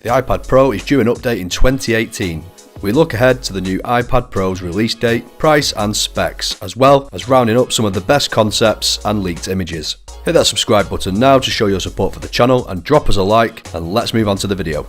The iPad Pro is due an update in 2018. We look ahead to the new iPad Pro's release date, price and specs, as well as rounding up some of the best concepts and leaked images. Hit that subscribe button now to show your support for the channel and drop us a like, and let's move on to the video.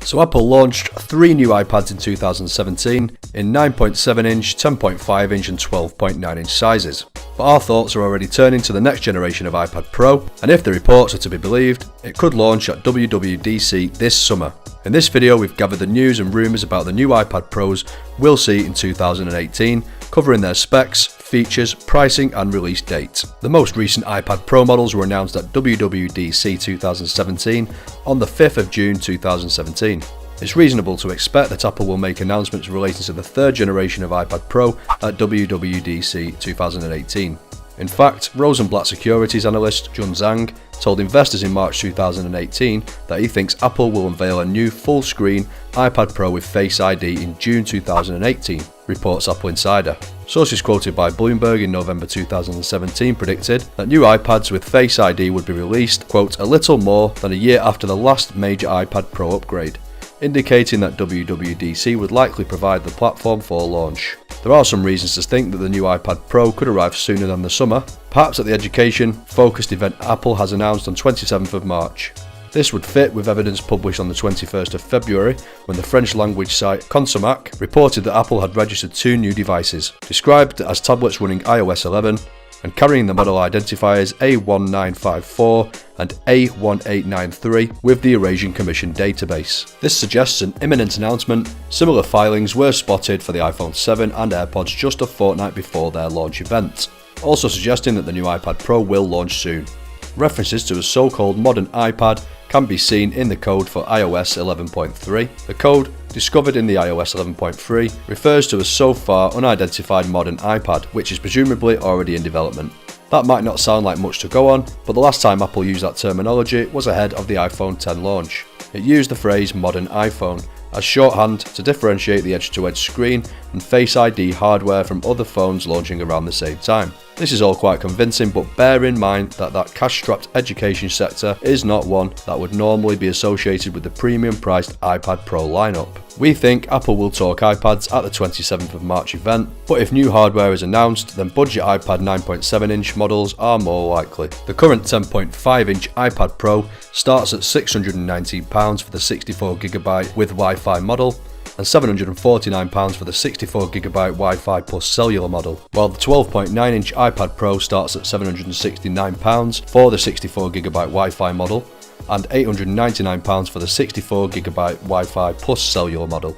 So Apple launched 3 new iPads in 2017 in 9.7 inch, 10.5 inch and 12.9 inch sizes. But our thoughts are already turning to the next generation of iPad Pro, and if the reports are to be believed, it could launch at WWDC this summer. In this video we've gathered the news and rumours about the new iPad Pros we'll see in 2018, covering their specs, features, pricing and release date. The most recent iPad Pro models were announced at WWDC 2017 on the 5th of June 2017. It's reasonable to expect that Apple will make announcements relating to the third generation of iPad Pro at WWDC 2018. In fact, Rosenblatt securities analyst Jun Zhang told investors in March 2018 that he thinks Apple will unveil a new full-screen iPad Pro with Face ID in June 2018, reports Apple Insider. Sources quoted by Bloomberg in November 2017 predicted that new iPads with Face ID would be released, quote, a little more than a year after the last major iPad Pro upgrade, indicating that WWDC would likely provide the platform for launch. There are some reasons to think that the new iPad Pro could arrive sooner than the summer, perhaps at the education-focused event Apple has announced on 27th of March. This would fit with evidence published on the 21st of February when the French language site Consomac reported that Apple had registered 2 new devices, described as tablets running iOS 11 and carrying the model identifiers A1954 and A1893 with the Eurasian Commission database. This suggests an imminent announcement. Similar filings were spotted for the iPhone 7 and AirPods just a fortnight before their launch event, also suggesting that the new iPad Pro will launch soon. References to a so-called modern iPad can be seen in the code for iOS 11.3. The code, discovered in the iOS 11.3, refers to a so far unidentified modern iPad, which is presumably already in development. That might not sound like much to go on, but the last time Apple used that terminology was ahead of the iPhone X launch. It used the phrase modern iPhone as shorthand to differentiate the edge-to-edge screen and Face ID hardware from other phones launching around the same time. This is all quite convincing, but bear in mind that that cash-strapped education sector is not one that would normally be associated with the premium-priced iPad Pro lineup. We think Apple will talk iPads at the 27th of March event, but if new hardware is announced, then budget iPad 9.7-inch models are more likely. The current 10.5-inch iPad Pro starts at £619 for the 64GB with Wi-Fi model, and £749 for the 64GB Wi-Fi plus cellular model, while the 12.9-inch iPad Pro starts at £769 for the 64GB Wi-Fi model, and £899 for the 64GB Wi-Fi plus cellular model.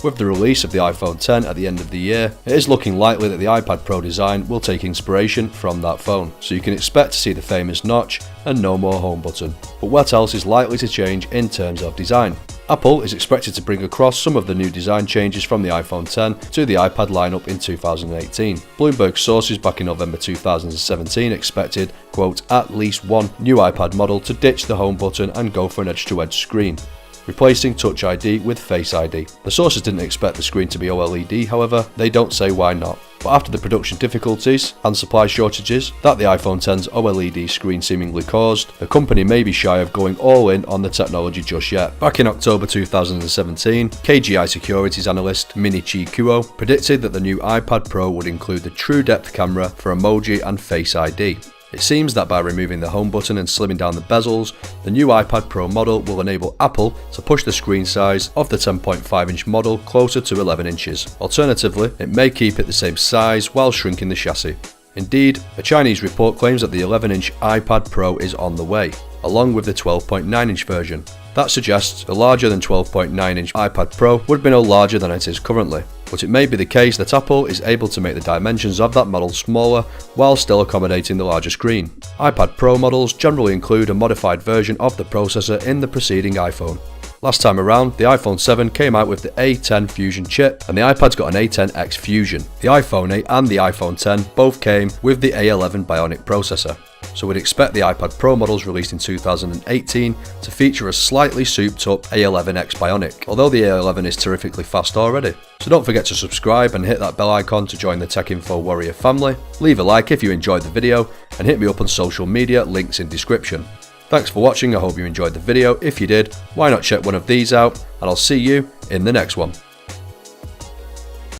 With the release of the iPhone X at the end of the year, it is looking likely that the iPad Pro design will take inspiration from that phone, so you can expect to see the famous notch and no more home button. But what else is likely to change in terms of design? Apple is expected to bring across some of the new design changes from the iPhone X to the iPad lineup in 2018. Bloomberg sources back in November 2017 expected, quote, at least one new iPad model to ditch the home button and go for an edge-to-edge screen, replacing Touch ID with Face ID. The sources didn't expect the screen to be OLED, however, they don't say why not. But after the production difficulties and supply shortages that the iPhone X's OLED screen seemingly caused, the company may be shy of going all in on the technology just yet. Back in October 2017, KGI securities analyst Minichi Kuo predicted that the new iPad Pro would include the true depth camera for emoji and Face ID. It seems that by removing the home button and slimming down the bezels, the new iPad Pro model will enable Apple to push the screen size of the 10.5-inch model closer to 11 inches. Alternatively, it may keep it the same size while shrinking the chassis. Indeed, a Chinese report claims that the 11-inch iPad Pro is on the way, along with the 12.9-inch version. That suggests a larger than 12.9-inch iPad Pro would be no larger than it is currently, but it may be the case that Apple is able to make the dimensions of that model smaller while still accommodating the larger screen. iPad Pro models generally include a modified version of the processor in the preceding iPhone. Last time around, the iPhone 7 came out with the A10 Fusion chip, and the iPad's got an A10X Fusion. The iPhone 8 and the iPhone 10 both came with the A11 Bionic processor. So we'd expect the iPad Pro models released in 2018 to feature a slightly souped up A11X Bionic, although the A11 is terrifically fast already. So don't forget to subscribe and hit that bell icon to join the Tech Info Warrior family. Leave a like if you enjoyed the video, and hit me up on social media, links in description. Thanks for watching, I hope you enjoyed the video. If you did, why not check one of these out, and I'll see you in the next one.